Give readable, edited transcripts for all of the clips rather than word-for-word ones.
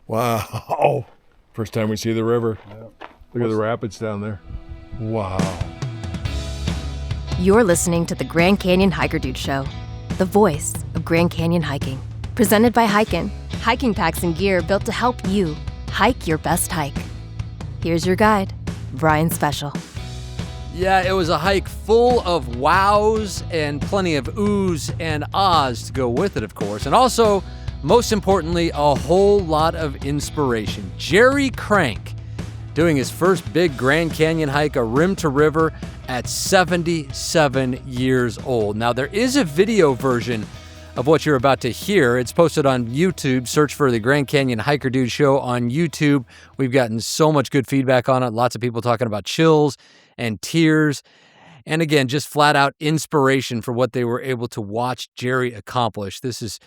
Wow. First time we see the river. Yeah. Look at the rapids down there. Wow. You're listening to the Grand Canyon Hiker Dude Show, the voice of Grand Canyon hiking. Presented by hiKin, hiking packs and gear built to help you hike your best hike. Here's your guide, Brian Special. Yeah, it was a hike full of wows and plenty of oohs and ahs to go with it, of course. And also, most importantly, a whole lot of inspiration. Jerry Crank doing his first big Grand Canyon hike, a Rim-to-River, at 77 years old. Now, there is a video version of what you're about to hear. It's posted on YouTube. Search for the Grand Canyon Hiker Dude Show on YouTube. We've gotten so much good feedback on it. Lots of people talking about chills and tears. And again, just flat out inspiration for what they were able to watch Jerry accomplish. This is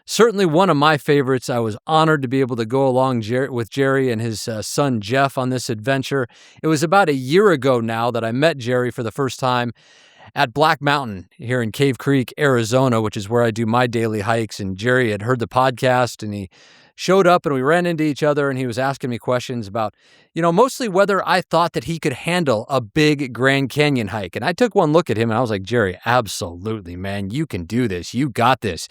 certainly one of my favorites. I was honored to be able to go along with Jerry and his son Jeff on this adventure. It was about a year ago now that I met Jerry for the first time at Black Mountain here in Cave Creek, Arizona, which is where I do my daily hikes. And Jerry had heard the podcast and he showed up and we ran into each other and he was asking me questions about, mostly whether I thought that he could handle a big Grand Canyon hike. And I took one look at him and I was like, Jerry, absolutely, man, you can do this. You got this.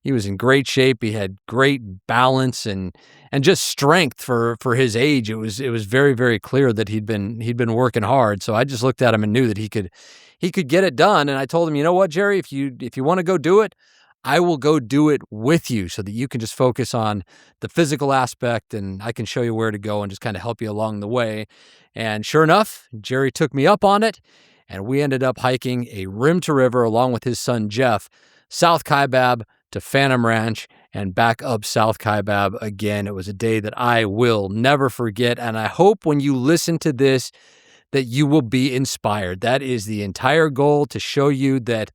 He was in great shape. He had great balance and just strength for his age. It was very, very clear that he'd been working hard. So I just looked at him and knew that he could get it done. And I told him, you know what, Jerry, if you want to go do it, I will go do it with you so that you can just focus on the physical aspect and I can show you where to go and just kind of help you along the way. And sure enough, Jerry took me up on it and we ended up hiking a Rim-to-River along with his son, Jeff, South Kaibab to Phantom Ranch and back up South Kaibab again. It was a day that I will never forget. And I hope when you listen to this that you will be inspired. That is the entire goal, to show you that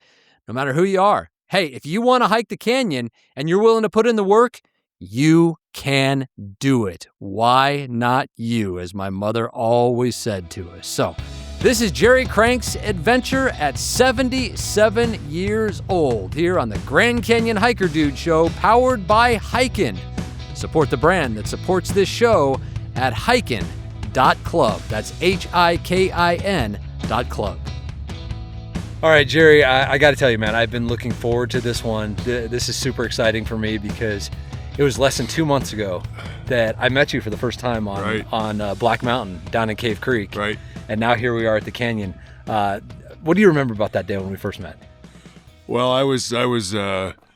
no matter who you are, hey, if you want to hike the canyon and you're willing to put in the work, you can do it. Why not you, as my mother always said to us. So this is Jerry Crank's adventure at 77 years old here on the Grand Canyon Hiker Dude Show, powered by hiKin. Support the brand that supports this show at hikin.club. That's HIKIN.club. All right, Jerry, I got to tell you, man, I've been looking forward to this one. This is super exciting for me because it was less than 2 months ago that I met you for the first time on Black Mountain down in Cave Creek. Right. And now here we are at the canyon. What do you remember about that day when we first met? Well, I was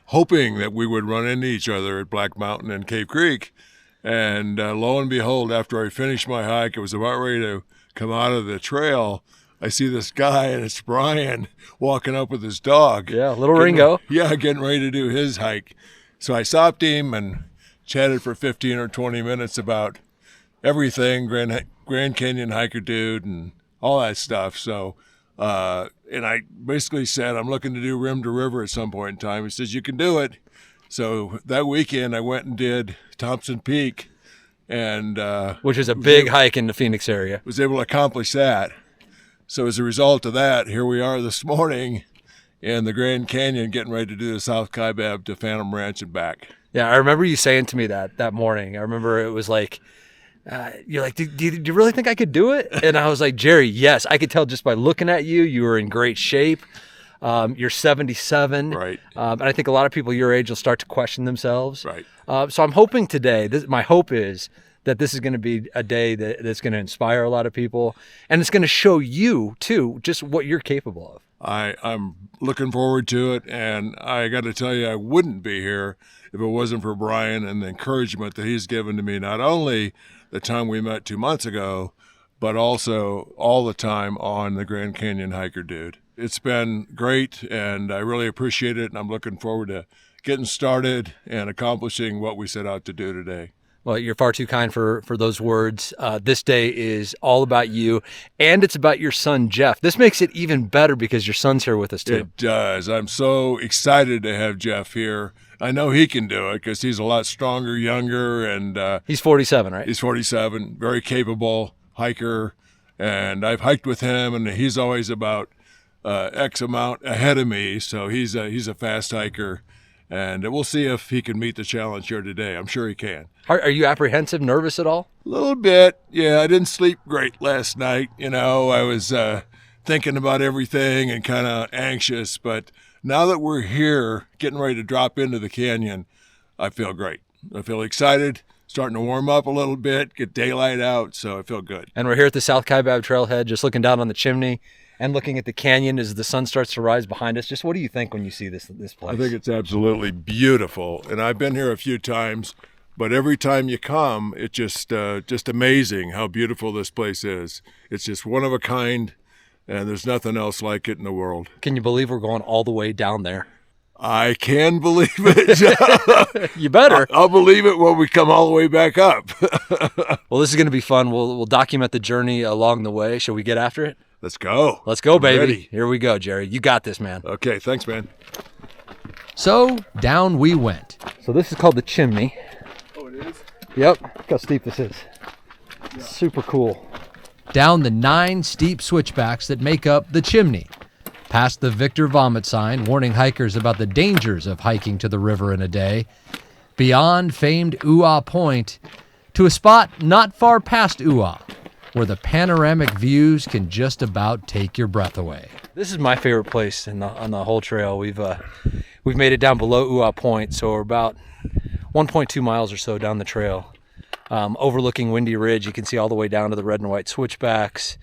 hoping that we would run into each other at Black Mountain and Cave Creek. And lo and behold, after I finished my hike, I was about ready to come out of the trail. I see this guy, and it's Brian, walking up with his dog. Yeah, little Ringo. Getting ready to do his hike. So I stopped him and chatted for 15 or 20 minutes about everything, Grand Canyon Hiker Dude and all that stuff. So, and I basically said, I'm looking to do Rim-to-River at some point in time. He says, you can do it. So that weekend I went and did Thompson Peak, and which is a big hike in the Phoenix area. Was able to accomplish that. So as a result of that, here we are this morning in the Grand Canyon getting ready to do the South Kaibab to Phantom Ranch and back. Yeah, I remember you saying to me that morning. I remember it was like, you're like, do you really think I could do it? And I was like, Jerry, yes. I could tell just by looking at you, you were in great shape. You're 77. Right. And I think a lot of people your age will start to question themselves. Right. So I'm hoping today, my hope is that this is going to be a day that's going to inspire a lot of people. And it's going to show you, too, just what you're capable of. I'm looking forward to it. And I got to tell you, I wouldn't be here if it wasn't for Brian and the encouragement that he's given to me, not only the time we met 2 months ago, but also all the time on the Grand Canyon Hiker Dude. It's been great, and I really appreciate it, and I'm looking forward to getting started and accomplishing what we set out to do today. Well, you're far too kind for those words. This day is all about you, and it's about your son, Jeff. This makes it even better because your son's here with us, too. It does. I'm so excited to have Jeff here. I know he can do it because he's a lot stronger, younger, and he's 47, right? He's 47, very capable hiker, and I've hiked with him, and he's always about X amount ahead of me, so he's a fast hiker. And we'll see if he can meet the challenge here today. I'm sure he can. Are you apprehensive, nervous at all? A little bit. Yeah, I didn't sleep great last night. I was thinking about everything and kind of anxious. But now that we're here, getting ready to drop into the canyon, I feel great. I feel excited, starting to warm up a little bit, get daylight out, so I feel good. And we're here at the South Kaibab Trailhead, just looking down on the chimney and looking at the canyon as the sun starts to rise behind us. Just what do you think when you see this place? I think it's absolutely beautiful. And I've been here a few times, but every time you come, it's just amazing how beautiful this place is. It's just one of a kind, and there's nothing else like it in the world. Can you believe we're going all the way down there? I can believe it. You better. I'll believe it when we come all the way back up. Well, this is going to be fun. We'll document the journey along the way. Shall we get after it? Let's go. Let's go, baby. Ready. Here we go, Jerry. You got this, man. Okay, thanks, man. So down we went. So this is called the chimney. Oh, it is? Yep. Look how steep this is. Yeah. Super cool. Down the 9 steep switchbacks that make up the chimney. Past the Victor vomit sign, warning hikers about the dangers of hiking to the river in a day. Beyond famed Ooh-Ah Point, to a spot not far past Ooh-Ah, where the panoramic views can just about take your breath away. This is my favorite place on the whole trail. We've made it down below Ooh-Ah Point, so we're about 1.2 miles or so down the trail. Overlooking Windy Ridge, you can see all the way down to the red and white switchbacks.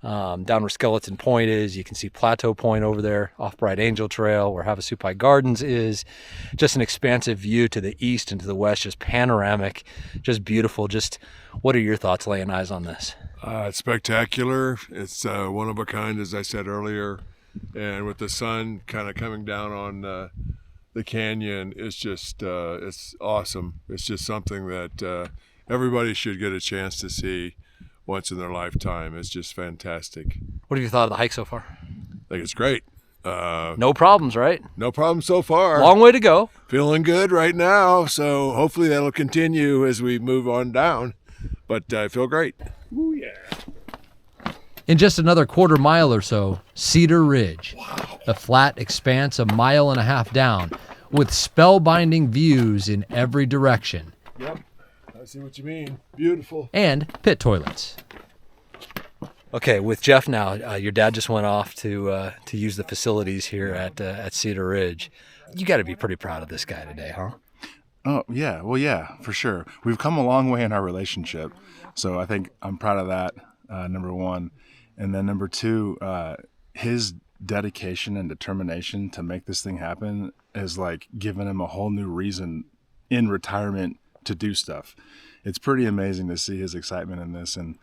Down where Skeleton Point is, you can see Plateau Point over there, off Bright Angel Trail, where Havasupai Gardens is. Just an expansive view to the east and to the west, just panoramic, just beautiful. Just what are your thoughts laying eyes on this? It's spectacular. It's one of a kind, as I said earlier. And with the sun kind of coming down on the canyon, it's just, it's awesome. It's just something that everybody should get a chance to see once in their lifetime. It's just fantastic. What have you thought of the hike so far? I think it's great. No problems, right? No problems so far. Long way to go. Feeling good right now, so hopefully that'll continue as we move on down. But I feel great. Ooh, yeah. In just another quarter mile or so, Cedar Ridge. Wow. A flat expanse 1.5 miles down with spellbinding views in every direction. Yep. I see what you mean. Beautiful. And pit toilets. Okay, with Jeff now, your dad just went off to use the facilities here at Cedar Ridge. You got to be pretty proud of this guy today, huh? Oh, yeah. Well, yeah, for sure. We've come a long way in our relationship. So I think I'm proud of that, number one. And then number two, his dedication and determination to make this thing happen has like given him a whole new reason in retirement to do stuff. It's pretty amazing to see his excitement in this, and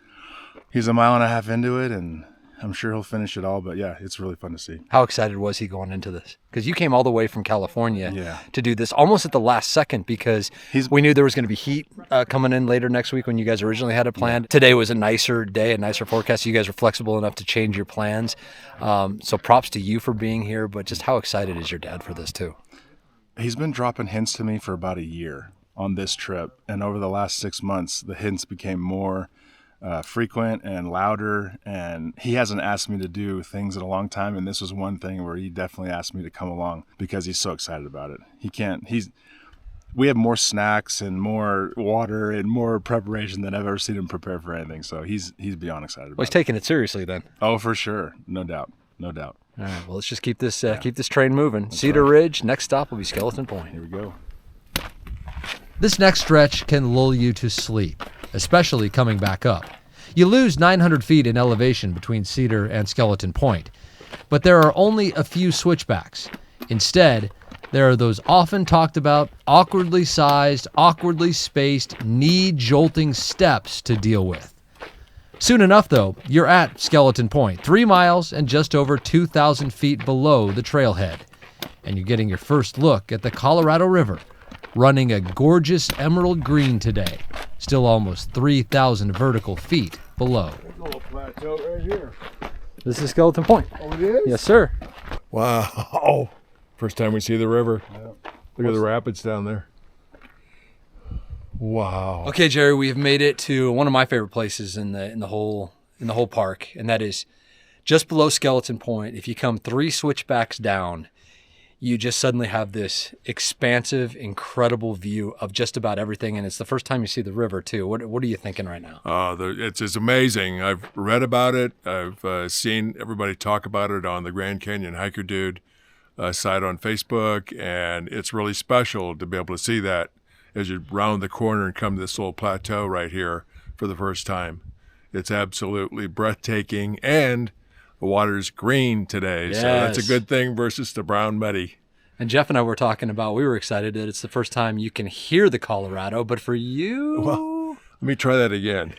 he's 1.5 miles into it, and I'm sure he'll finish it all. But yeah, it's really fun to see. How excited was he going into this? Because you came all the way from California to do this almost at the last second, because we knew there was going to be heat coming in later next week when you guys originally had it planned. Today was a nicer day, a nicer forecast. You guys were flexible enough to change your plans. So props to you for being here, but just how excited is your dad for this too? He's been dropping hints to me for about a year on this trip, and over the last 6 months the hints became more frequent and louder, and he hasn't asked me to do things in a long time, and this was one thing where he definitely asked me to come along because he's so excited about it. We have more snacks and more water and more preparation than I've ever seen him prepare for anything, so he's beyond excited about Well, he's taking it seriously then. Oh, for sure. No doubt. All right, well, let's just keep this train moving. That's Cedar Ridge, next stop will be Skeleton Point. Here we go. This next stretch can lull you to sleep, especially coming back up. You lose 900 feet in elevation between Cedar and Skeleton Point, but there are only a few switchbacks. Instead, there are those often talked about, awkwardly sized, awkwardly spaced, knee-jolting steps to deal with. Soon enough, though, you're at Skeleton Point, 3 miles and just over 2,000 feet below the trailhead, and you're getting your first look at the Colorado River, running a gorgeous emerald green today, still almost 3,000 vertical feet below. There's a little plateau right here. This is Skeleton Point. Oh, it is? Yes, sir. Wow. First time we see the river. Yeah. Look at the rapids down there. Wow. Okay, Jerry, we have made it to one of my favorite places in the whole park, and that is just below Skeleton Point. If you come 3 switchbacks down, you just suddenly have this expansive, incredible view of just about everything. And it's the first time you see the river, too. What are you thinking right now? It's amazing. I've read about it. I've seen everybody talk about it on the Grand Canyon Hiker Dude site on Facebook. And it's really special to be able to see that as you round the corner and come to this little plateau right here for the first time. It's absolutely breathtaking, and the water's green today, Yes. so that's a good thing versus the brown muddy. And Jeff and I were talking about, we were excited that it's the first time you can hear the Colorado, but for you... Well, let me try that again.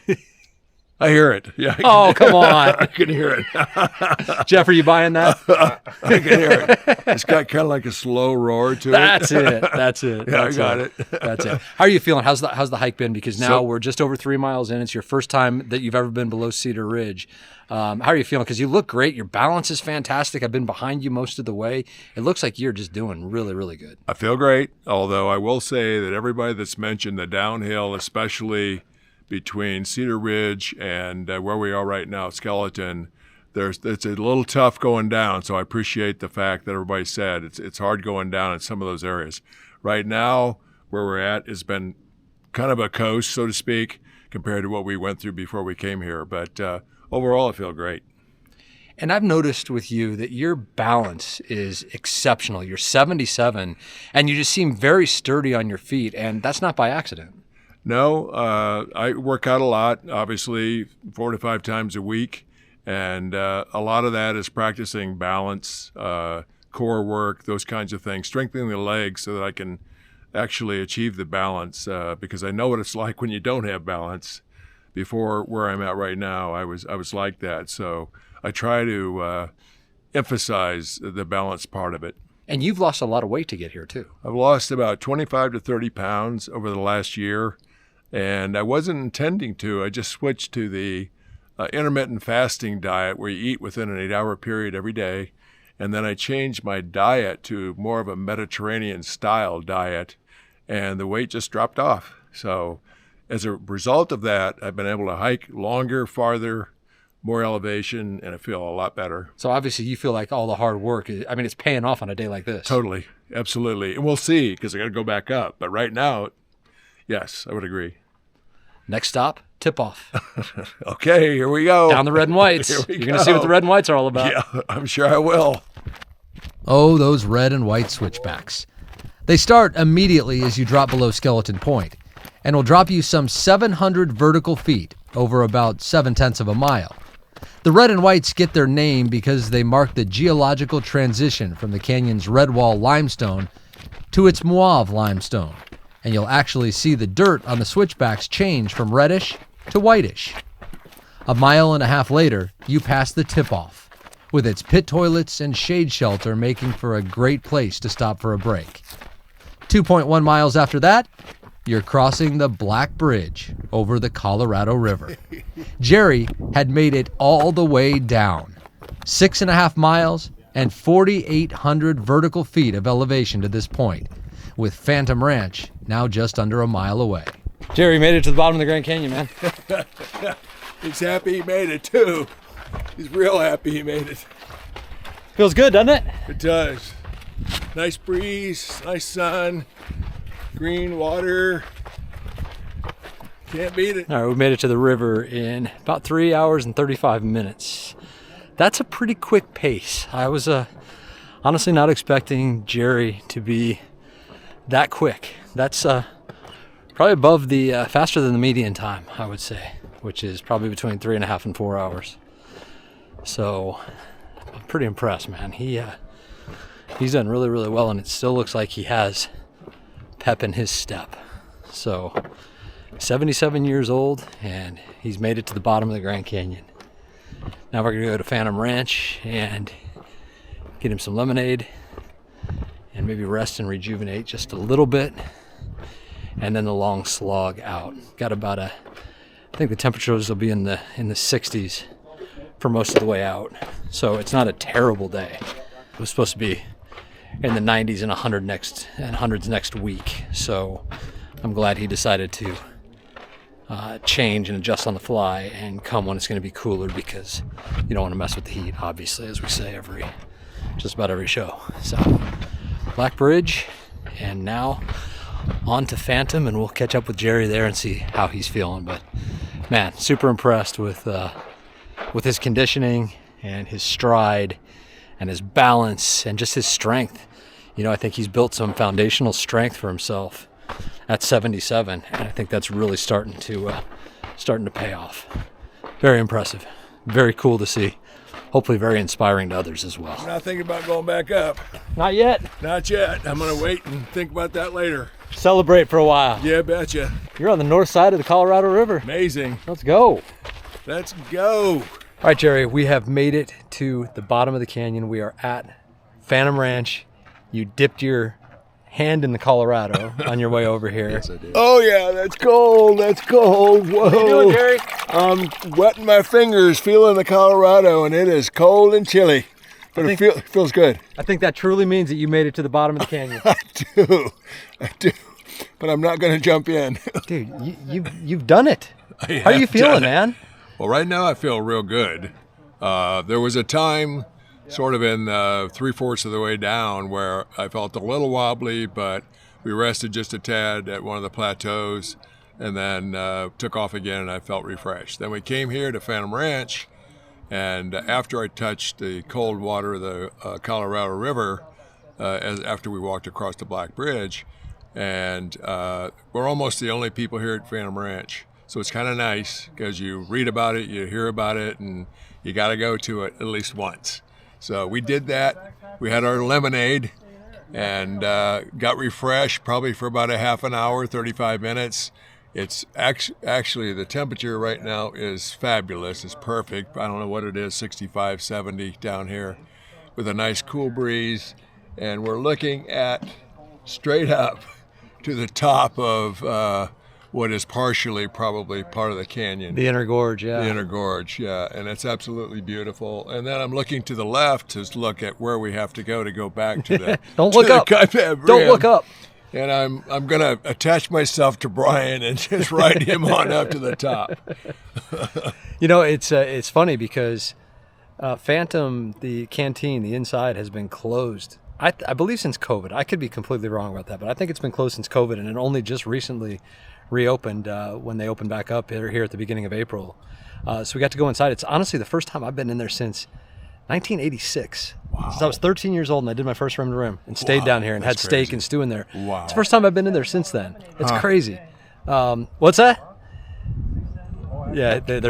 I hear it. Yeah. Come on. I can hear it. Jeff, are you buying that? I can hear it. It's got kind of like a slow roar to it. That's it. Yeah, I got it. That's it. How are you feeling? How's the hike been? Because now we're just over 3 miles in. It's your first time that you've ever been below Cedar Ridge. How are you feeling? Because you look great. Your balance is fantastic. I've been behind you most of the way. It looks like you're just doing really, really good. I feel great, although I will say that everybody that's mentioned the downhill, especially between Cedar Ridge and where we are right now, Skeleton, it's a little tough going down. So I appreciate the fact that everybody said it's hard going down in some of those areas. Right now, where we're at has been kind of a coast, so to speak, compared to what we went through before we came here. But overall, I feel great. And I've noticed with you that your balance is exceptional. You're 77, and you just seem very sturdy on your feet, and that's not by accident. No, I work out a lot, obviously 4 to 5 times a week, and a lot of that is practicing balance, core work, those kinds of things, strengthening the legs so that I can actually achieve the balance, because I know what it's like when you don't have balance. Before where I'm at right now, I was like that, so I try to emphasize the balance part of it. And you've lost a lot of weight to get here, too. I've lost about 25 to 30 pounds over the last year. And I wasn't intending to. I just switched to the intermittent fasting diet where you eat within an 8-hour period every day. And then I changed my diet to more of a Mediterranean-style diet, and the weight just dropped off. So as a result of that, I've been able to hike longer, farther, more elevation, and I feel a lot better. So obviously you feel like all the hard work, it's paying off on a day like this. Totally. Absolutely. And we'll see, because I got to go back up. But right now, yes, I would agree. Next stop, tip-off. Okay, here we go. Down the red and whites. You're going to see what the red and whites are all about. Yeah, I'm sure I will. Oh, those red and white switchbacks. They start immediately as you drop below Skeleton Point, and will drop you some 700 vertical feet over about 7/10 of a mile. The red and whites get their name because they mark the geological transition from the canyon's red wall limestone to its mauve limestone. And you'll actually see the dirt on the switchbacks change from reddish to whitish. 1.5 miles later, you pass the tip-off, with its pit toilets and shade shelter making for a great place to stop for a break. 2.1 miles after that, you're crossing the Black Bridge over the Colorado River. Jerry had made it all the way down, 6.5 miles and 4,800 vertical feet of elevation to this point, with Phantom Ranch now just under a mile away. Jerry made it to the bottom of the Grand Canyon, man. He's happy he made it, too. He's real happy he made it. Feels good, doesn't it? It does. Nice breeze, nice sun, green water. Can't beat it. All right, we made it to the river in about 3 hours and 35 minutes. That's a pretty quick pace. I was honestly not expecting Jerry to be that quick. That's probably above the faster than the median time, I would say, which is probably between 3.5 and 4 hours. So I'm pretty impressed, man. He's done really, really well, and it still looks like he has pep in his step. So 77 years old, and he's made it to the bottom of the Grand Canyon. Now we're gonna go to Phantom Ranch and get him some lemonade and maybe rest and rejuvenate just a little bit, and then the long slog out. Got about I think the temperatures will be in the 60s for most of the way out. So it's not a terrible day. It was supposed to be in the 90s and 100s next week. So I'm glad he decided to change and adjust on the fly and come when it's going to be cooler, because you don't want to mess with the heat, obviously, as we say just about every show. So Black Bridge, and now on to Phantom, and we'll catch up with Jerry there and see how he's feeling. But man, super impressed with his conditioning and his stride and his balance and just his strength. I think he's built some foundational strength for himself at 77, and I think that's really starting to pay off. Very impressive. Very cool to see. Hopefully very inspiring to others as well. I'm not thinking about going back up. Not yet. Not yet. I'm going to wait and think about that later. Celebrate for a while. Yeah, betcha. You're on the north side of the Colorado River. Amazing. Let's go. Let's go. All right, Jerry, we have made it to the bottom of the canyon. We are at Phantom Ranch. You dipped your hand in the Colorado on your way over here. Yes, I did. Oh, yeah, that's cold. That's cold. Whoa. What are you doing, Jerry? I'm wetting my fingers, feeling the Colorado, and it is cold and chilly. But it feels good. I think that truly means that you made it to the bottom of the canyon. I do. But I'm not going to jump in. Dude, you've done it. How are you feeling, man? Well, right now I feel real good. There was a time sort of in 3/4 of the way down where I felt a little wobbly, but we rested just a tad at one of the plateaus and then took off again, and I felt refreshed. Then we came here to Phantom Ranch, and after I touched the cold water of the Colorado River, after we walked across the Black Bridge, and we're almost the only people here at Phantom Ranch. So it's kind of nice because you read about it, you hear about it, and you got to go to it at least once. So we did that. We had our lemonade and got refreshed probably for about a half an hour, 35 minutes. It's actually the temperature right now is fabulous. It's perfect. I don't know what it is, 65, 70 down here with a nice cool breeze. And we're looking at straight up to the top of what is partially probably part of the canyon. The inner gorge, yeah. The inner gorge, yeah. And it's absolutely beautiful. And then I'm looking to the left to look at where we have to go back to the Don't look up. Kaibab Rim. Don't look up. And I'm going to attach myself to Brian and just ride him on up to the top. It's funny because Phantom, the canteen, the inside has been closed. I believe since COVID. I could be completely wrong about that, but I think it's been closed since COVID, and it only just recently reopened when they opened back up here at the beginning of April. So we got to go inside. It's honestly the first time I've been in there since 1986. Wow. Since I was 13 years old and I did my first rim to rim and stayed down here and had steak and stew in there. Wow. It's the first time I've been in there since then. It's crazy. What's that? Yeah, they're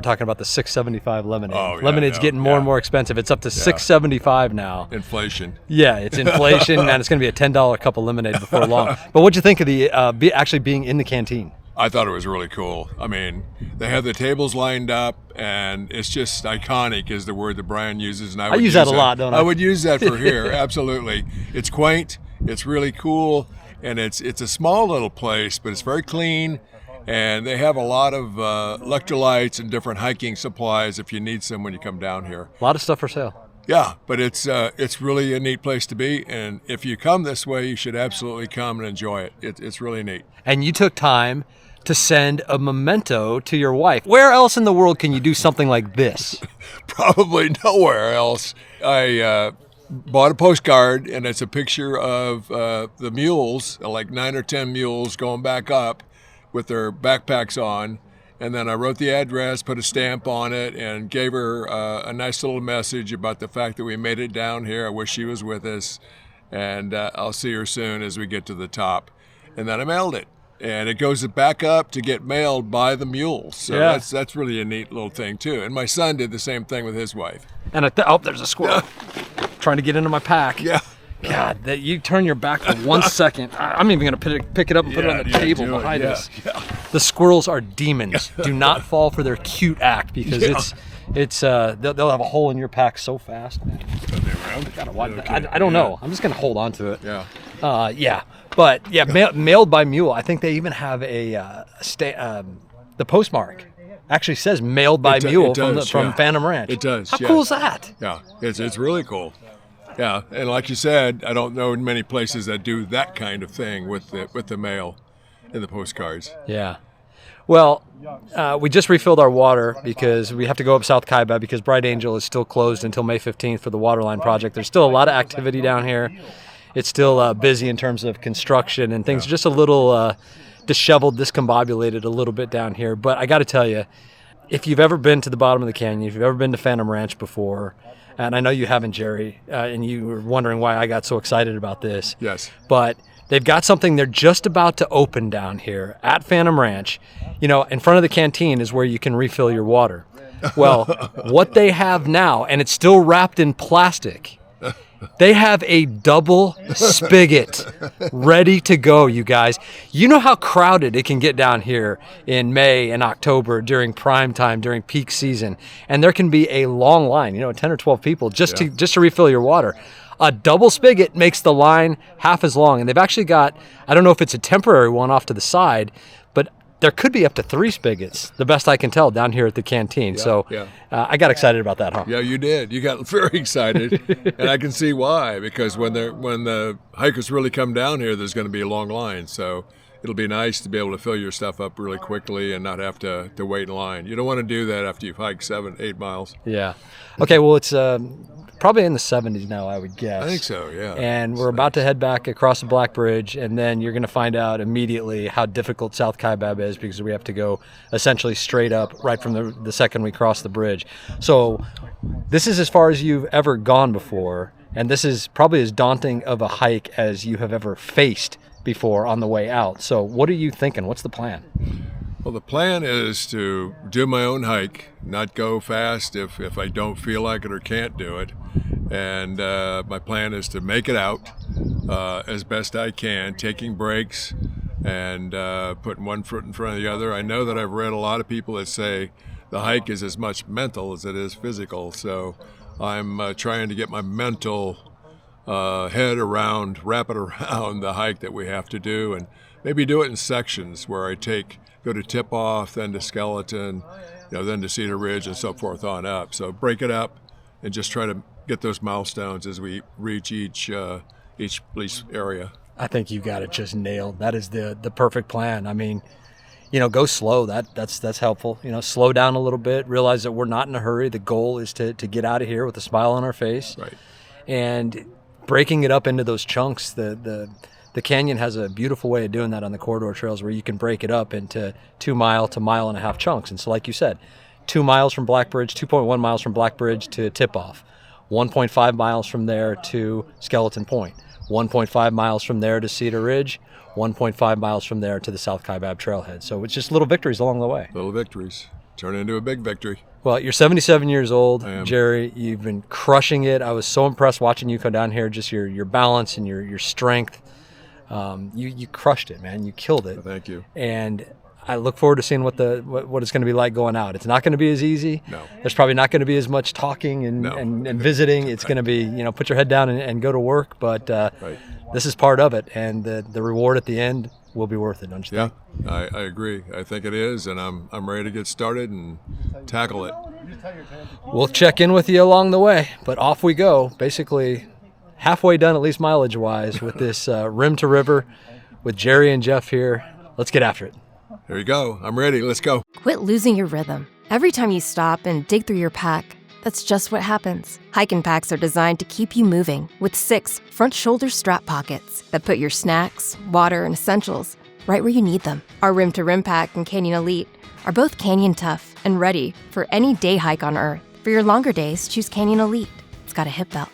talking about the $6.75 lemonade. Oh, yeah, Lemonade's getting more and more expensive. It's up to $6.75 now. Inflation. Yeah, it's inflation, and it's going to be a $10 cup of lemonade before long. But what'd you think of the actually being in the canteen? I thought it was really cool. I mean, they have the tables lined up, and it's just iconic is the word that Brian uses. And I use that a lot, don't I? I would use that for here, absolutely. It's quaint, it's really cool, and it's a small little place, but it's very clean. And they have a lot of electrolytes and different hiking supplies if you need some when you come down here. A lot of stuff for sale. Yeah, but it's really a neat place to be. And if you come this way, you should absolutely come and enjoy it. It's really neat. And you took time to send a memento to your wife. Where else in the world can you do something like this? Probably nowhere else. I bought a postcard, and it's a picture of the mules, like 9 or 10 mules going back up with their backpacks on, and then I wrote the address, put a stamp on it, and gave her a nice little message about the fact that we made it down here. I wish she was with us, and I'll see her soon as we get to the top. And then I mailed it, and it goes back up to get mailed by the mules. So yeah. that's really a neat little thing too. And my son did the same thing with his wife. And there's a squirrel trying to get into my pack. Yeah. God, that you turn your back for 1 second. I'm even going to pick it up and put it on the table behind us. Yeah. The squirrels are demons. Do not fall for their cute act because they'll have a hole in your pack so fast. Are they around? Gotta watch that. I don't know. I'm just going to hold on to it. Yeah. But mailed by mule. I think they even have the postmark actually says mailed by mule from Phantom Ranch. It does. How cool is that? Yeah, it's really cool. Yeah, and like you said, I don't know many places that do that kind of thing with the mail and the postcards. Yeah. Well, we just refilled our water because we have to go up South Kaibab because Bright Angel is still closed until May 15th for the waterline project. There's still a lot of activity down here. It's still busy in terms of construction and things. Just a little disheveled, discombobulated a little bit down here. But I got to tell you, if you've ever been to the bottom of the canyon, if you've ever been to Phantom Ranch before, and I know you haven't, Jerry, and you were wondering why I got so excited about this. Yes. But they've got something they're just about to open down here at Phantom Ranch. You know, in front of the canteen is where you can refill your water. Well, what they have now, and it's still wrapped in plastic, they have a double spigot ready to go, you guys. You know how crowded it can get down here in May and October during prime time, during peak season. And there can be a long line, 10 or 12 people just to refill your water. A double spigot makes the line half as long. And they've actually got, I don't know if it's a temporary one off to the side, but there could be up to 3 spigots, the best I can tell, down here at the canteen. I got excited about that, huh? Yeah, you did. You got very excited, and I can see why. Because when the hikers really come down here, there's going to be a long line. So it'll be nice to be able to fill your stuff up really quickly and not have to wait in line. You don't want to do that after you've hiked 7-8 miles. Yeah. Okay. Well, it's probably in the 70s now, I would guess. I think so, yeah. And we're about to head back across the Black Bridge, and then you're going to find out immediately how difficult South Kaibab is because we have to go essentially straight up right from the second we cross the bridge. So this is as far as you've ever gone before, and this is probably as daunting of a hike as you have ever faced before on the way out. So what are you thinking? What's the plan? Well, the plan is to do my own hike, not go fast if I don't feel like it or can't do it. And my plan is to make it out as best I can, taking breaks and putting one foot in front of the other. I know that I've read a lot of people that say the hike is as much mental as it is physical. So I'm trying to get my mental head around, wrap it around the hike that we have to do, and maybe do it in sections where I go to Tip Off, then to Skeleton, then to Cedar Ridge and so forth on up. So break it up and just try to get those milestones as we reach each police area. I think you got it just nailed. That is the perfect plan. I mean, go slow. That's helpful. Slow down a little bit. Realize that we're not in a hurry. The goal is to get out of here with a smile on our face. Right. And breaking it up into those chunks. The canyon has a beautiful way of doing that on the corridor trails where you can break it up into 2 mile to mile and a half chunks. And so like you said, 2 miles from Black Bridge, 2.1 miles from Black Bridge to Tip Off, 1.5 miles from there to Skeleton Point, 1.5 miles from there to Cedar Ridge, 1.5 miles from there to the South Kaibab Trailhead. So it's just little victories along the way. Little victories turn into a big victory. Well, you're 77 years old, I am. Jerry. You've been crushing it. I was so impressed watching you come down here, just your balance and your strength. You crushed it, man. You killed it. Thank you. And I look forward to seeing what it's going to be like going out. It's not going to be as easy. No. There's probably not going to be as much talking and visiting. It's going to be, put your head down and go to work. But Right. This is part of it, and the reward at the end will be worth it, don't you think? Yeah, I agree. I think it is, and I'm ready to get started and tackle it. We'll check in with you along the way, but off we go. Basically, halfway done, at least mileage-wise, with this Rim-to-River with Jerry and Jeff here. Let's get after it. Here you go. I'm ready. Let's go. Quit losing your rhythm. Every time you stop and dig through your pack, that's just what happens. hiKin packs are designed to keep you moving with 6 front shoulder strap pockets that put your snacks, water, and essentials right where you need them. Our Rim-to-Rim pack and Canyon Elite are both Canyon Tough and ready for any day hike on Earth. For your longer days, choose Canyon Elite. It's got a hip belt.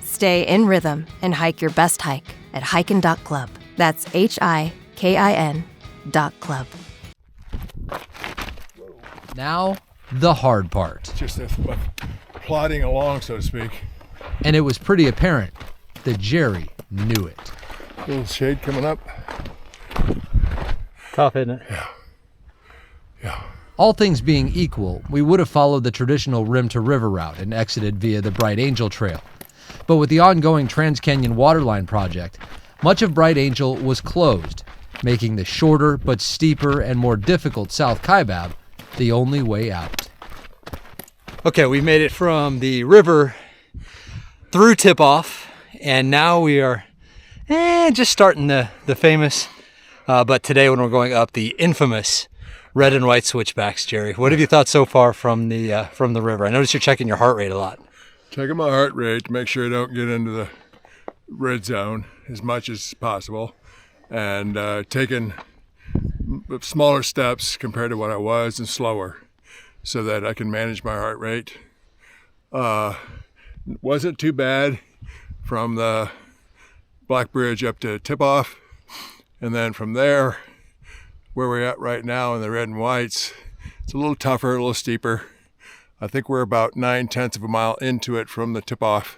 Stay in rhythm and hike your best hike at hikin.club. That's HIKIN.club. Now, the hard part. Just plodding along, so to speak. And it was pretty apparent that Jerry knew it. Little shade coming up. Tough, isn't it? Yeah. All things being equal, we would have followed the traditional Rim-to-River route and exited via the Bright Angel Trail. But with the ongoing Trans-Canyon Waterline project, much of Bright Angel was closed, making the shorter but steeper and more difficult South Kaibab the only way out. Okay, we made it from the river through Tip Off, and now we are just starting the famous, but today when we're going up, the infamous red and white switchbacks, Jerry. What have you thought so far from the river? I notice you're checking your heart rate a lot. Checking my heart rate to make sure I don't get into the red zone as much as possible, and taking smaller steps compared to what I was and slower so that I can manage my heart rate. Wasn't too bad from the Black Bridge up to tip-off, and then from there, where we're at right now in the red and whites, it's a little tougher, a little steeper. I think we're about 9/10 of a mile into it from the tip-off,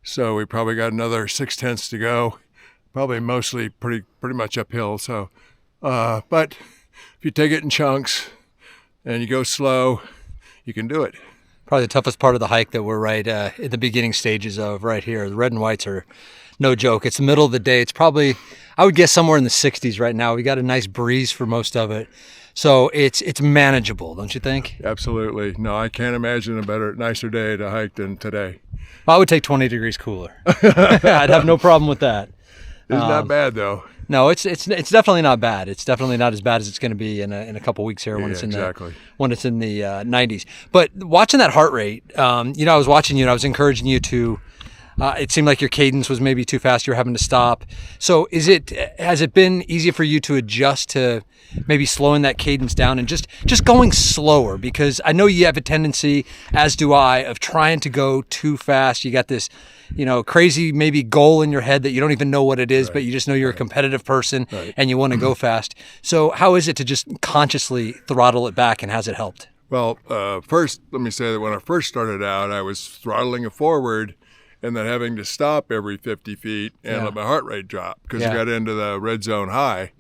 so we probably got another 6/10 to go. Probably mostly pretty much uphill. So, but if you take it in chunks and you go slow, you can do it. Probably the toughest part of the hike that we're right in the beginning stages of right here. The red and whites are no joke. It's the middle of the day. It's probably, I would guess, somewhere in the 60s right now. We got a nice breeze for most of it. So it's manageable, don't you think? Absolutely. No, I can't imagine a nicer day to hike than today. I would take 20 degrees cooler. I'd have no problem with that. It's not bad though. No, it's definitely not bad. It's definitely not as bad as it's going to be in a couple weeks here when it's in exactly. When it's in the 90s. But watching that heart rate, I was watching you and I was encouraging you to. It seemed like your cadence was maybe too fast. You were having to stop. So has it been easy for you to adjust to maybe slowing that cadence down and just going slower? Because I know you have a tendency, as do I, of trying to go too fast. You got this, crazy maybe goal in your head that you don't even know what it is, right. but you just know you're a competitive person right. and you want to go fast. So how is it to just consciously throttle it back, and has it helped? Well, first, let me say that when I first started out, I was throttling it forward and then having to stop every 50 feet and let my heart rate drop because I got into the red zone high.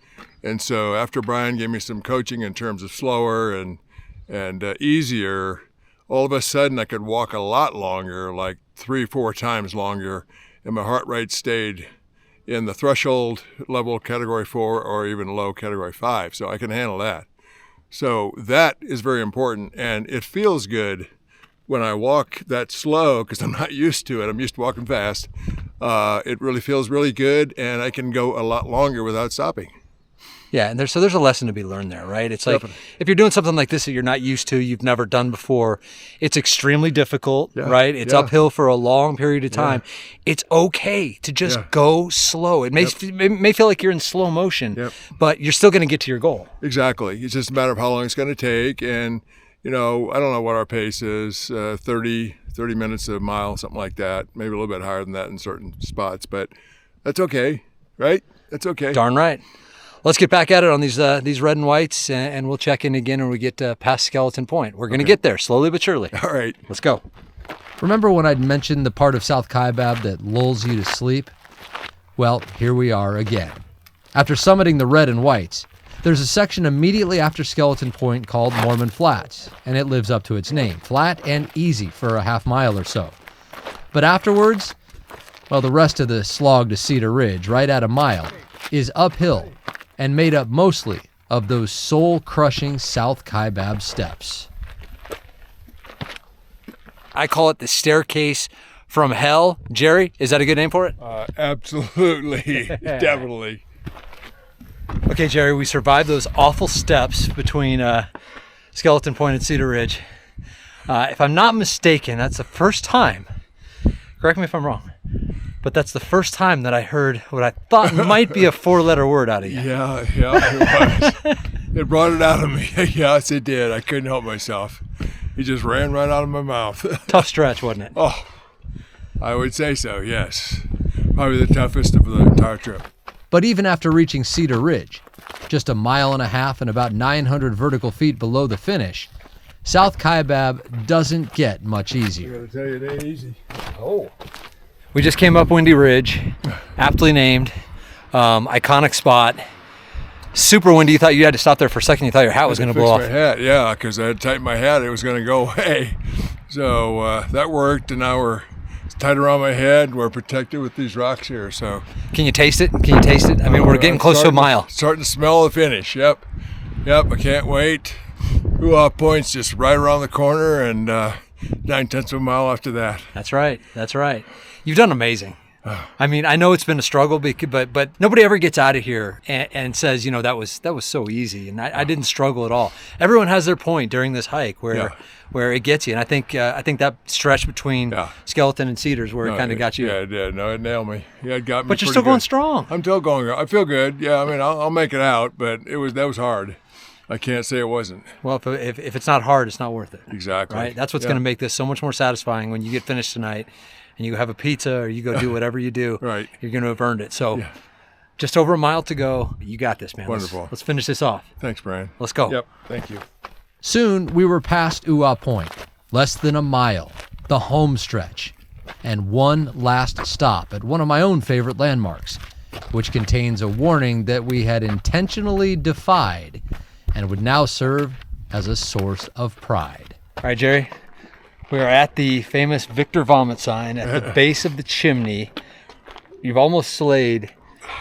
And so after Brian gave me some coaching in terms of slower and easier, all of a sudden I could walk a lot longer, like 3-4 times longer, and my heart rate stayed in the threshold level category 4 or even low category 5. So I can handle that. So that is very important, and it feels good when I walk that slow because I'm not used to it. I'm used to walking fast. It really feels really good, and I can go a lot longer without stopping. Yeah, and there's a lesson to be learned there, right? It's like if you're doing something like this that you're not used to, you've never done before, it's extremely difficult, right? It's uphill for a long period of time. It's okay to just go slow. It may feel like you're in slow motion, but you're still going to get to your goal. Exactly. It's just a matter of how long it's going to take, and I don't know what our pace is, 30 minutes a mile, something like that, maybe a little bit higher than that in certain spots, but that's okay, right? That's okay. Darn right. Let's get back at it on these red and whites, and we'll check in again when we get past Skeleton Point. We're going to get there slowly but surely. All right. Let's go. Remember when I'd mentioned the part of South Kaibab that lulls you to sleep? Well, here we are again. After summiting the red and whites, there's a section immediately after Skeleton Point called Mormon Flats, and it lives up to its name, flat and easy for a half mile or so. But afterwards, well, the rest of the slog to Cedar Ridge, right at a mile, is uphill and made up mostly of those soul-crushing South Kaibab steps. I call it the staircase from hell. Jerry, is that a good name for it? Absolutely. Definitely. Okay, Jerry, we survived those awful steps between Skeleton Point and Cedar Ridge. If I'm not mistaken, that's the first time, correct me if I'm wrong, but that's the first time that I heard what I thought might be a 4-letter word out of you. Yeah, it was. It brought it out of me. Yes, it did. I couldn't help myself. It just ran right out of my mouth. Tough stretch, wasn't it? Oh, I would say so, yes. Probably the toughest of the entire trip. But even after reaching Cedar Ridge, just a mile and a half and about 900 vertical feet below the finish, South Kaibab doesn't get much easier. I gotta tell you, it ain't easy. Oh. We just came up Windy Ridge, aptly named, iconic spot. Super windy. You thought you had to stop there for a second. You thought your hat was going to blow off. My hat, yeah, because I had tightened my hat. It was going to go away. So that worked, and now we're tied around my head. We're protected with these rocks here. So can you taste it? Can you taste it? I mean, we're getting close to a mile. Starting to smell the finish. Yep. I can't wait. Hoo-ha Point's just right around the corner, and 9/10 of a mile after that. That's right. You've done amazing. I mean, I know it's been a struggle, but nobody ever gets out of here and says, that was so easy, and I didn't struggle at all. Everyone has their point during this hike where it gets you, and I think that stretch between Skeleton and Cedars where it kind of got you. Yeah, it did. No, it nailed me. Yeah, it got me. But you're still going strong. I'm still going. I feel good. Yeah, I mean, I'll make it out, but that was hard. I can't say it wasn't. Well, if it's not hard, it's not worth it. Exactly. Right. That's what's going to make this so much more satisfying when you get finished tonight. And you have a pizza or you go do whatever you do, right. You're going to have earned it. So just over a mile to go. You got this, man. Wonderful. Let's finish this off. Thanks, Brian. Let's go. Yep. Thank you. Soon we were past Uwa Point, less than a mile, the home stretch, and one last stop at one of my own favorite landmarks, which contains a warning that we had intentionally defied and would now serve as a source of pride. All right, Jerry. We are at the famous Victor Vomit sign at the base of the chimney. You've almost slayed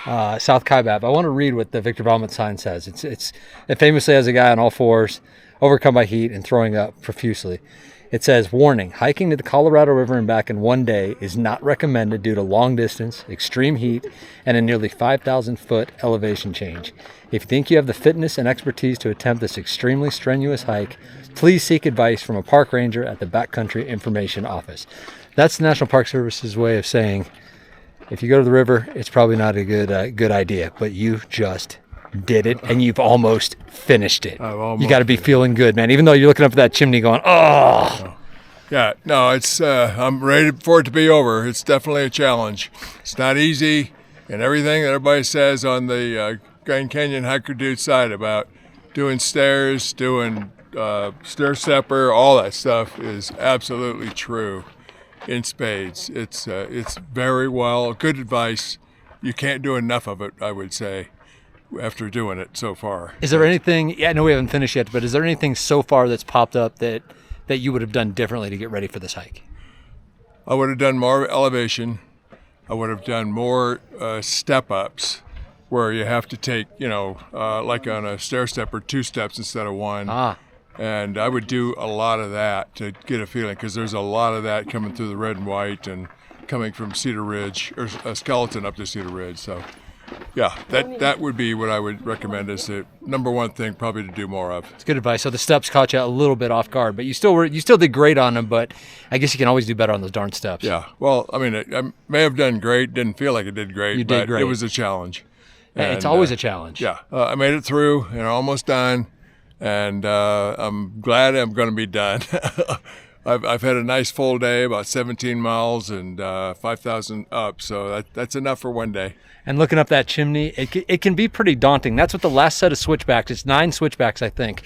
South Kaibab. I want to read what the Victor Vomit sign says. It famously has a guy on all fours, overcome by heat and throwing up profusely. It says, warning, hiking to the Colorado River and back in one day is not recommended due to long distance, extreme heat, and a nearly 5,000-foot elevation change. If you think you have the fitness and expertise to attempt this extremely strenuous hike, please seek advice from a park ranger at the Backcountry Information Office. That's the National Park Service's way of saying, if you go to the river, it's probably not a good idea, but you just did it, and you've almost finished it. You got to be feeling good, man, even though you're looking up at that chimney going, oh. Yeah, no, it's I'm ready for it to be over. It's definitely a challenge. It's not easy, and everything that everybody says on the Grand Canyon Hiker Dude side about doing stairs, doing stair stepper, all that stuff is absolutely true in spades. It's very good advice. You can't do enough of it, I would say, after doing it so far. Is there anything, I know we haven't finished yet, but is there anything so far that's popped up that you would have done differently to get ready for this hike? I would have done more elevation. I would have done more step-ups where you have to take, like on a stair stepper, 2 steps instead of 1. And I would do a lot of that to get a feeling, because there's a lot of that coming through the red and white and coming from Cedar Ridge, or a Skeleton up to Cedar Ridge. So, yeah, that would be what I would recommend as the number one thing probably to do more of. It's good advice. So the steps caught you a little bit off guard, but you still did great on them, but I guess you can always do better on those darn steps. Yeah, well, I mean, I may have done great, didn't feel like I did great, you did great. It was a challenge. And, it's always a challenge. Yeah, I made it through, almost done. And I'm glad I'm going to be done. I've had a nice full day, about 17 miles and 5,000 up, so that's enough for one day. And looking up that chimney, it can be pretty daunting. That's what the last set of switchbacks, it's 9 switchbacks, I think,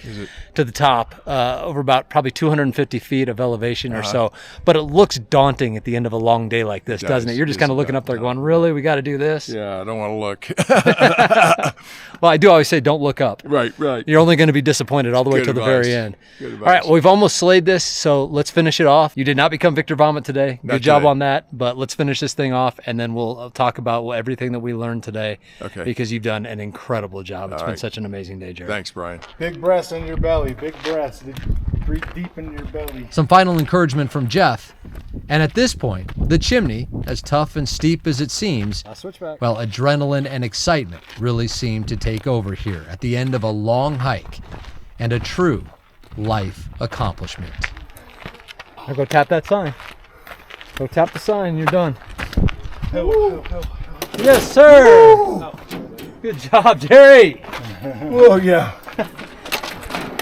to the top, over about probably 250 feet of elevation or so. But it looks daunting at the end of a long day like this, doesn't it? You're just kind of looking up there going, really? We got to do this? Yeah, I don't want to look. Well, I do always say don't look up. Right. You're only going to be disappointed all the way to the very end. Good advice. All right, well, we've almost slayed this, so let's finish it off. You did not become Victor Vomit today. Good job on that, but let's finish this thing off, and then we'll talk about everything that we learned today. Okay. Because you've done an incredible job. It's been such an amazing day, Jerry. Thanks, Brian. Big breaths in your belly. Big breaths. Breathe deep in your belly. Some final encouragement from Jeff, and at this point, the chimney, as tough and steep as it seems, well, adrenaline and excitement really seem to take over here at the end of a long hike and a true life accomplishment. Now go tap that sign. Go tap the sign, you're done. Yes, sir. Good job, Jerry. Oh, yeah.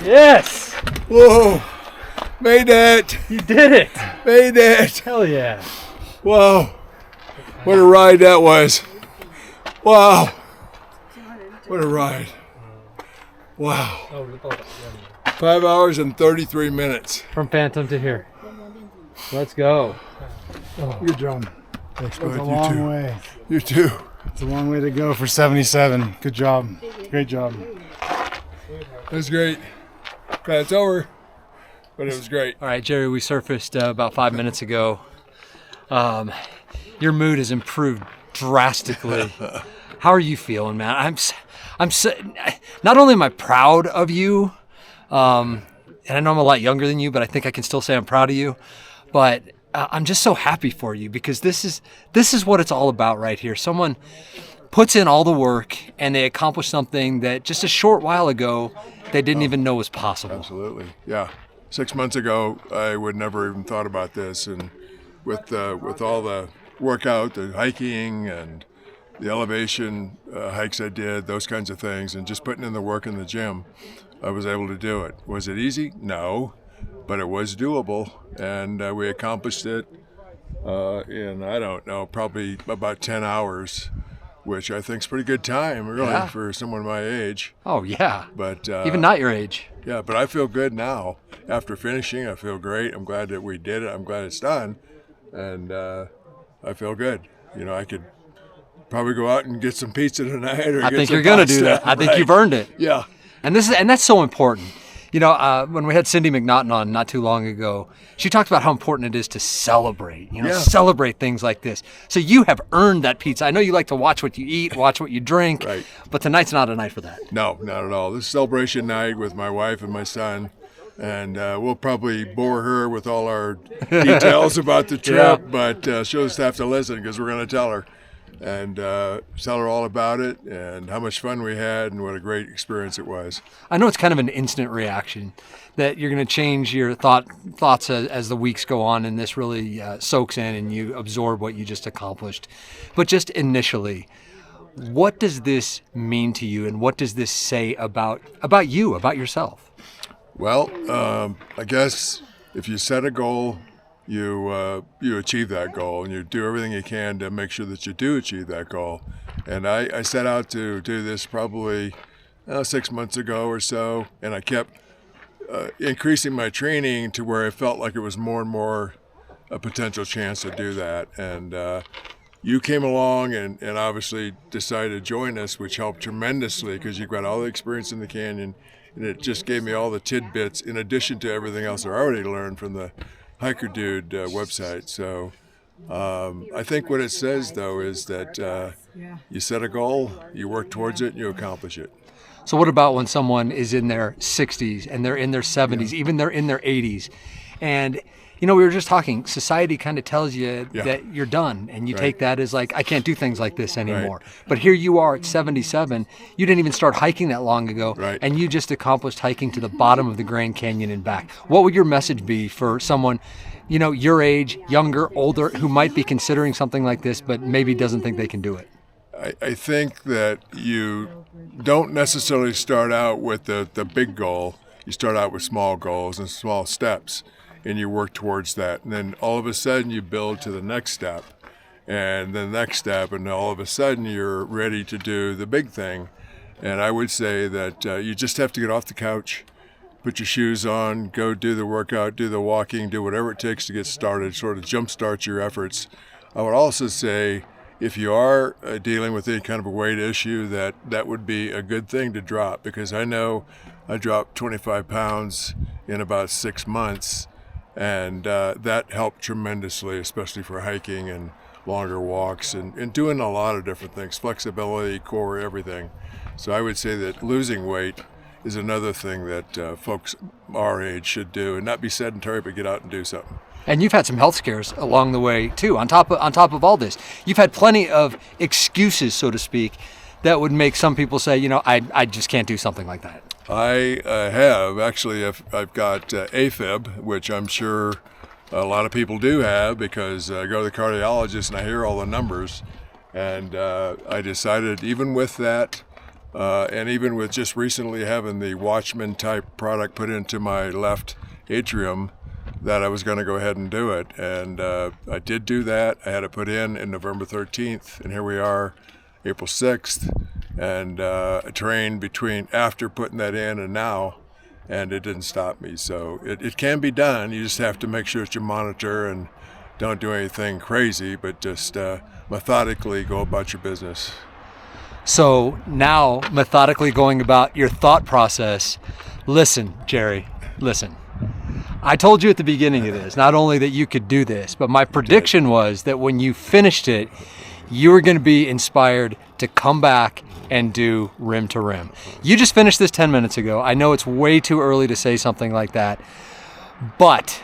Yes. Whoa. Made it. You did it. Made it. Hell yeah. Whoa. What a ride that was. Wow. What a ride. Wow. 5 hours and 33 minutes. From Phantom to here. Let's go. Good job. Thanks, It's bud. a long way. You too. It's a long way to go for 77. Good job. Great job. It was great. Glad it's over, but it was great. All right, Jerry, we surfaced about 5 minutes ago. Your mood has improved drastically. How are you feeling, man? I'm so, not only am I proud of you, and I know I'm a lot younger than you, but I think I can still say I'm proud of you. But I'm just so happy for you, because this is what it's all about right here. Someone puts in all the work and they accomplish something that just a short while ago they didn't even know was possible. Absolutely, yeah. 6 months ago, I would never even thought about this, and with all the workout, the hiking and the elevation hikes I did, those kinds of things, and just putting in the work in the gym, I was able to do it. Was it easy? No, but it was doable, and we accomplished it in, I don't know, probably about 10 hours, which I think is pretty good time, really, for someone my age. Oh, yeah. But even not your age. Yeah, but I feel good now. After finishing, I feel great. I'm glad that we did it. I'm glad it's done, and I feel good. You know, I could probably go out and get some pizza tonight, or I get think some you're going to pasta, do that. I think right? you've earned it. Yeah. And that's so important. You know, when we had Cindy McNaughton on not too long ago, she talked about how important it is to celebrate, celebrate things like this. So you have earned that pizza. I know you like to watch what you eat, watch what you drink, Right. but tonight's not a night for that. No, not at all. This is celebration night with my wife and my son, and we'll probably bore her with all our details about the trip, but she'll just have to listen, because we're going to tell her. And tell her all about it and how much fun we had and what a great experience it was. I know it's kind of an instant reaction that you're going to change your thoughts as the weeks go on, and this really soaks in and you absorb what you just accomplished. But just initially, what does this mean to you, and what does this say about you, about yourself? Well, I guess if you set a goal, you achieve that goal, and you do everything you can to make sure that you do achieve that goal. And I set out to do this probably 6 months ago or so, and I kept increasing my training to where I felt like it was more and more a potential chance to do that. And you came along and obviously decided to join us, which helped tremendously, because you've got all the experience in the canyon, and it just gave me all the tidbits in addition to everything else I already learned from the Hiker Dude website. So I think what it says, though, is that you set a goal, you work towards it, and you accomplish it. So what about when someone is in their 60s and they're in their 70s, even they're in their 80s, and we were just talking, society kind of tells you that you're done, and you take that as like, I can't do things like this anymore. Right. But here you are at 77, you didn't even start hiking that long ago, and you just accomplished hiking to the bottom of the Grand Canyon and back. What would your message be for someone, your age, younger, older, who might be considering something like this, but maybe doesn't think they can do it? I think that you don't necessarily start out with the big goal. You start out with small goals and small steps, and you work towards that. And then all of a sudden you build to the next step, and the next step, and all of a sudden you're ready to do the big thing. And I would say that you just have to get off the couch, put your shoes on, go do the workout, do the walking, do whatever it takes to get started, sort of jumpstart your efforts. I would also say, if you are dealing with any kind of a weight issue, that would be a good thing to drop, because I know I dropped 25 pounds in about 6 months, and that helped tremendously, especially for hiking and longer walks and doing a lot of different things, flexibility, core, everything. So I would say that losing weight is another thing that folks our age should do, and not be sedentary, but get out and do something. And you've had some health scares along the way too. On top of all this, you've had plenty of excuses, so to speak, that would make some people say, I just can't do something like that. I have actually. I've got AFib, which I'm sure a lot of people do have, because I go to the cardiologist and I hear all the numbers, and I decided, even with that, and even with just recently having the Watchman type product put into my left atrium, that I was going to go ahead and do it. And I did do that. I had it put in November 13th, and here we are, April 6th. And I trained between after putting that in and now, and it didn't stop me. So it can be done. You just have to make sure that you monitor and don't do anything crazy, but just methodically go about your business. So now, methodically going about your thought process, listen, Jerry, listen. I told you at the beginning of this, not only that you could do this, but my prediction was that when you finished it, you were going to be inspired to come back and do Rim to Rim. You just finished this 10 minutes ago. I know it's way too early to say something like that, but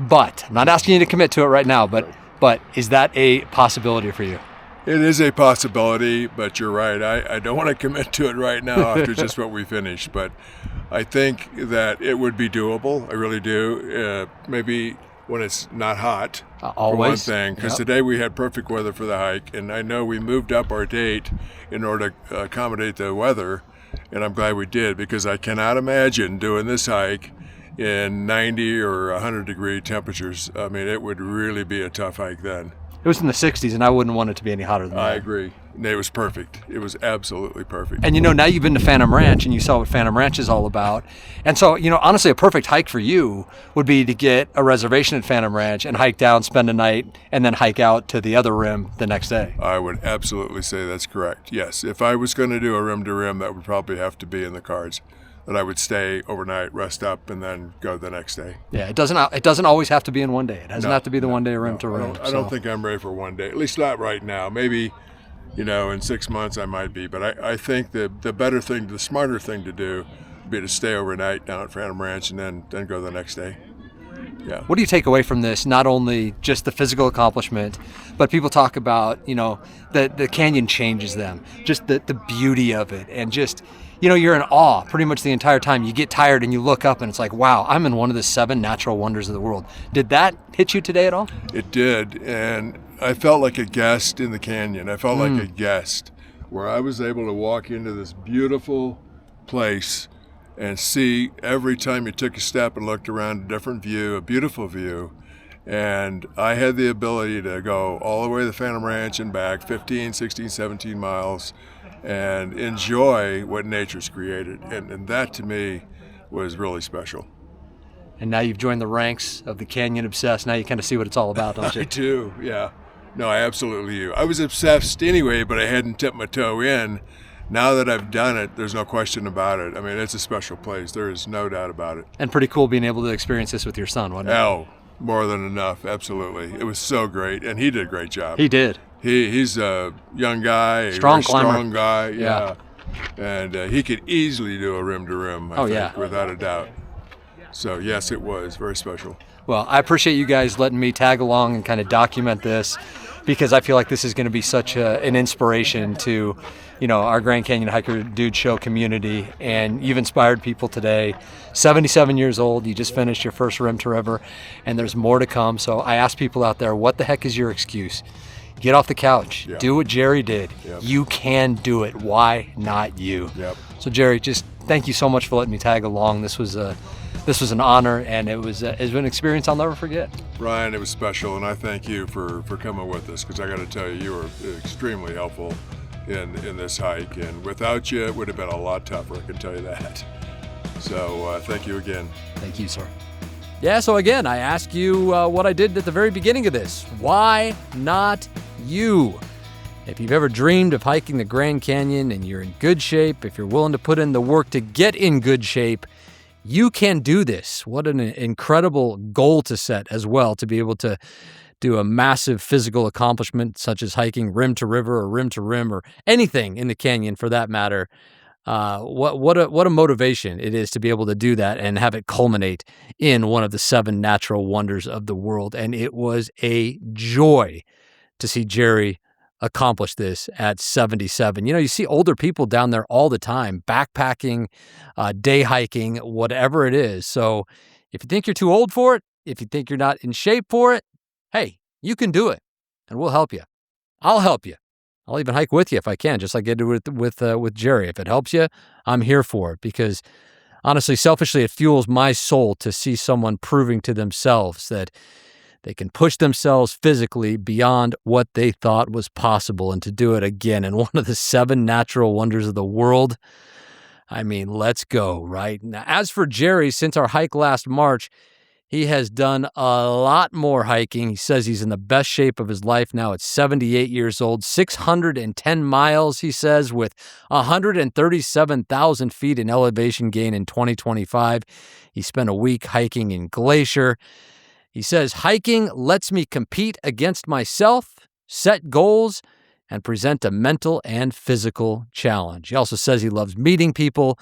But I'm not asking you to commit to it right now, but is that a possibility for you? It is a possibility, but you're right. I don't want to commit to it right now after just what we finished, but I think that it would be doable. I really do. Maybe when it's not hot, Always. for one thing, because Yep. today we had perfect weather for the hike, and I know we moved up our date in order to accommodate the weather, and I'm glad we did, because I cannot imagine doing this hike in 90 or 100 degree temperatures. I mean, it would really be a tough hike then. It was in the 60s, and I wouldn't want it to be any hotter than that. I agree. It was perfect. It was absolutely perfect. And now you've been to Phantom Ranch and you saw what Phantom Ranch is all about. And so, honestly, a perfect hike for you would be to get a reservation at Phantom Ranch and hike down, spend a night, and then hike out to the other rim the next day. I would absolutely say that's correct. Yes. If I was going to do a rim to rim, that would probably have to be in the cards. That I would stay overnight, rest up, and then go the next day. Yeah, it doesn't always have to be in one day. It doesn't have to be the one day rim to rim. I don't think I'm ready for one day, at least not right now. Maybe, in 6 months I might be. But I think the better thing, the smarter thing to do would be to stay overnight down at Phantom Ranch and then go the next day. Yeah. What do you take away from this? Not only just the physical accomplishment, but people talk about, the canyon changes them, just the beauty of it, and just, you're in awe pretty much the entire time. You get tired and you look up and it's like, wow, I'm in one of the 7 natural wonders of the world. Did that hit you today at all? It did, and I felt like a guest in the canyon. I felt like a guest, where I was able to walk into this beautiful place and see every time you took a step and looked around a different view, a beautiful view. And I had the ability to go all the way to the Phantom Ranch and back 15, 16, 17 miles and enjoy what nature's created. And that to me was really special. And now you've joined the ranks of the Canyon Obsessed. Now you kind of see what it's all about, don't you? I do, yeah. No, I absolutely do. I was obsessed anyway, but I hadn't tipped my toe in. Now that I've done it, there's no question about it. I mean, it's a special place. There is no doubt about it. And pretty cool being able to experience this with your son, wasn't it? Oh, more than enough, absolutely. It was so great, and he did a great job. He did. He's a young guy, Strong a climber. strong guy, yeah. And he could easily do a rim to rim, I think, without a doubt. So yes, it was very special. Well, I appreciate you guys letting me tag along and kind of document this, because I feel like this is going to be such an inspiration to, our Grand Canyon Hiker Dude Show community. And you've inspired people today. 77 years old, you just finished your first Rim to River, and there's more to come. So I ask people out there, what the heck is your excuse? Get off the couch. Yeah. Do what Jerry did. Yep. You can do it. Why not you? Yep. So Jerry, just thank you so much for letting me tag along. This was an honor, and it was an experience I'll never forget. Ryan, it was special, and I thank you for coming with us, because I got to tell you, you were extremely helpful in this hike, and without you, it would have been a lot tougher, I can tell you that. So thank you again. Thank you, sir. Yeah, so again, I ask you what I did at the very beginning of this. Why not you? If you've ever dreamed of hiking the Grand Canyon and you're in good shape, if you're willing to put in the work to get in good shape, you can do this. What an incredible goal to set as well, to be able to do a massive physical accomplishment such as hiking rim to river or rim to rim or anything in the canyon for that matter. What a motivation it is to be able to do that and have it culminate in one of the 7 natural wonders of the world. And it was a joy to see Jerry accomplish this at 77. You see older people down there all the time, backpacking, day hiking, whatever it is. So if you think you're too old for it, if you think you're not in shape for it, hey, you can do it, and we'll help you. I'll help you. I'll even hike with you if I can, just like I did with Jerry. If it helps you, I'm here for it, because honestly, selfishly, it fuels my soul to see someone proving to themselves that they can push themselves physically beyond what they thought was possible, and to do it again in one of the 7 natural wonders of the world. I mean, let's go, right? Now, as for Jerry, since our hike last March, he has done a lot more hiking. He says he's in the best shape of his life now at 78 years old, 610 miles, he says, with 137,000 feet in elevation gain in 2025. He spent a week hiking in Glacier. He says, hiking lets me compete against myself, set goals, and present a mental and physical challenge. He also says he loves meeting people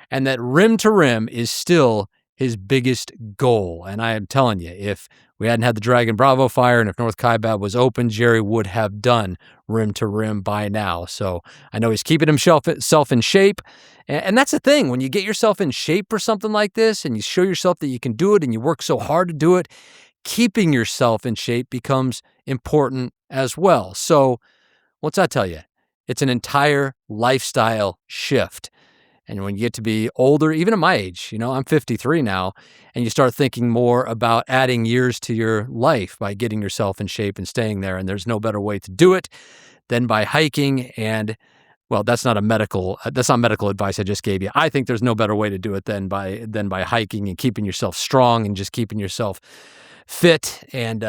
and that rim to rim is still his biggest goal. And I am telling you, if we hadn't had the Dragon Bravo fire and if North Kaibab was open, Jerry would have done Rim to Rim by now. So I know he's keeping himself in shape. And that's the thing. When you get yourself in shape for something like this and you show yourself that you can do it and you work so hard to do it, keeping yourself in shape becomes important as well. So what's that tell you? It's an entire lifestyle shift. And when you get to be older, even at my age, I'm 53 now, and you start thinking more about adding years to your life by getting yourself in shape and staying there. And there's no better way to do it than by hiking. And well, that's not medical advice I just gave you. I think there's no better way to do it than by hiking and keeping yourself strong and just keeping yourself fit. And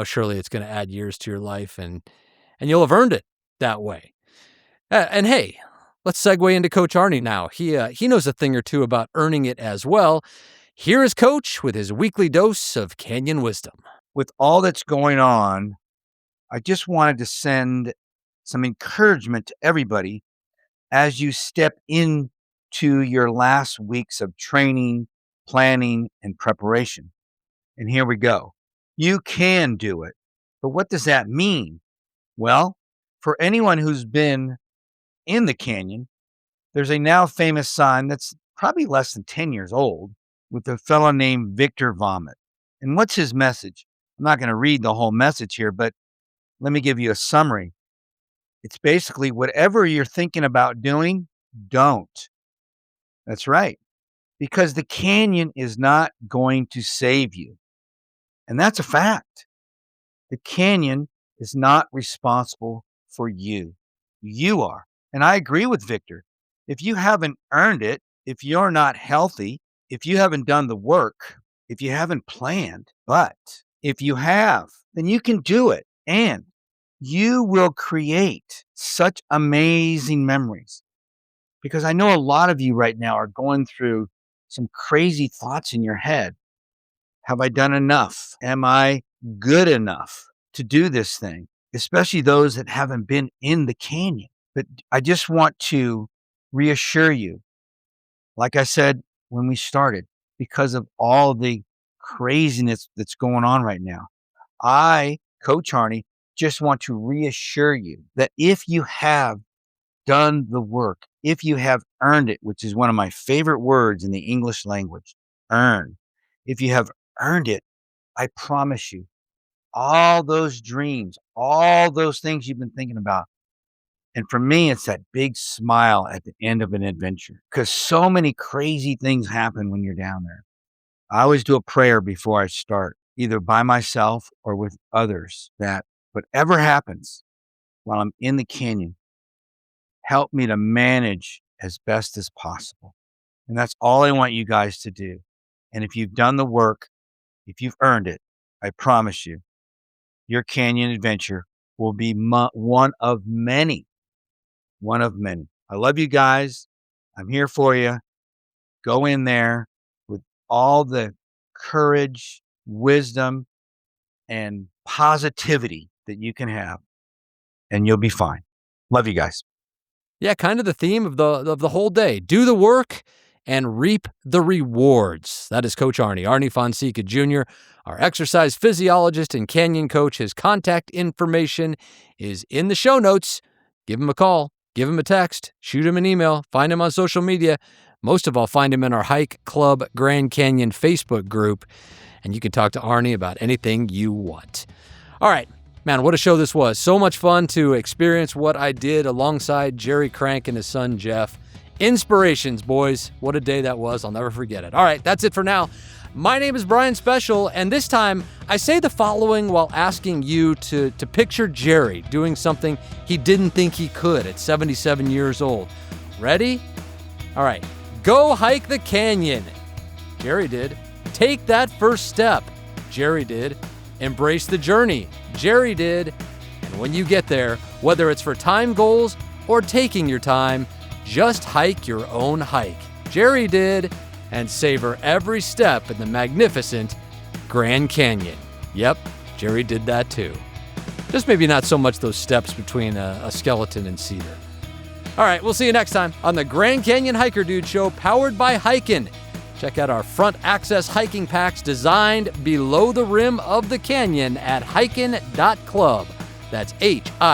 surely it's going to add years to your life, and you'll have earned it that way. And hey, let's segue into Coach Arnie now. He knows a thing or two about earning it as well. Here is Coach with his weekly dose of Canyon wisdom. With all that's going on, I just wanted to send some encouragement to everybody as you step into your last weeks of training, planning, and preparation. And here we go. You can do it. But what does that mean? Well, for anyone who's been in the canyon, there's a now famous sign that's probably less than 10 years old with a fellow named Victor Vomit. And what's his message? I'm not going to read the whole message here, but let me give you a summary. It's basically whatever you're thinking about doing, don't. That's right. Because the canyon is not going to save you. And that's a fact. The canyon is not responsible for you. You are. And I agree with Victor. If you haven't earned it, if you're not healthy, if you haven't done the work, if you haven't planned, but if you have, then you can do it. And you will create such amazing memories. Because I know a lot of you right now are going through some crazy thoughts in your head. Have I done enough? Am I good enough to do this thing? Especially those that haven't been in the canyon. But I just want to reassure you, like I said when we started, because of all the craziness that's going on right now, I, Coach Arnie, just want to reassure you that if you have done the work, if you have earned it, which is one of my favorite words in the English language, earn. If you have earned it, I promise you, all those dreams, all those things you've been thinking about. And for me, it's that big smile at the end of an adventure, because so many crazy things happen when you're down there. I always do a prayer before I start, either by myself or with others, that whatever happens while I'm in the canyon, help me to manage as best as possible. And that's all I want you guys to do. And if you've done the work, if you've earned it, I promise you, your canyon adventure will be one of many. One of many. I love you guys. I'm here for you. Go in there with all the courage, wisdom, and positivity that you can have, and you'll be fine. Love you guys. Yeah, kind of the theme of the whole day. Do the work and reap the rewards. That is Coach Arnie Fonseca Jr., our exercise physiologist and canyon coach. His contact information is in the show notes. Give him a call. Give him a text, shoot him an email, find him on social media. Most of all, find him in our Hike Club Grand Canyon Facebook group, and you can talk to Arnie about anything you want. All right, man, what a show this was. So much fun to experience what I did alongside Jerry Crank and his son, Jeff. Inspirations, boys. What a day that was. I'll never forget it. All right, that's it for now. My name is Brian Special, and this time I say the following while asking you to picture Jerry doing something he didn't think he could at 77 years old. Ready? All right. Go hike the canyon. Jerry did. Take that first step. Jerry did. Embrace the journey. Jerry did. And when you get there, whether it's for time goals or taking your time, just hike your own hike. Jerry did. And savor every step in the magnificent Grand Canyon. Yep, Jerry did that too. Just maybe not so much those steps between a skeleton and cedar. All right, we'll see you next time on the Grand Canyon Hiker Dude Show, powered by hiKin. Check out our front access hiking packs designed below the rim of the canyon at hikin.club. That's HIKIN.club.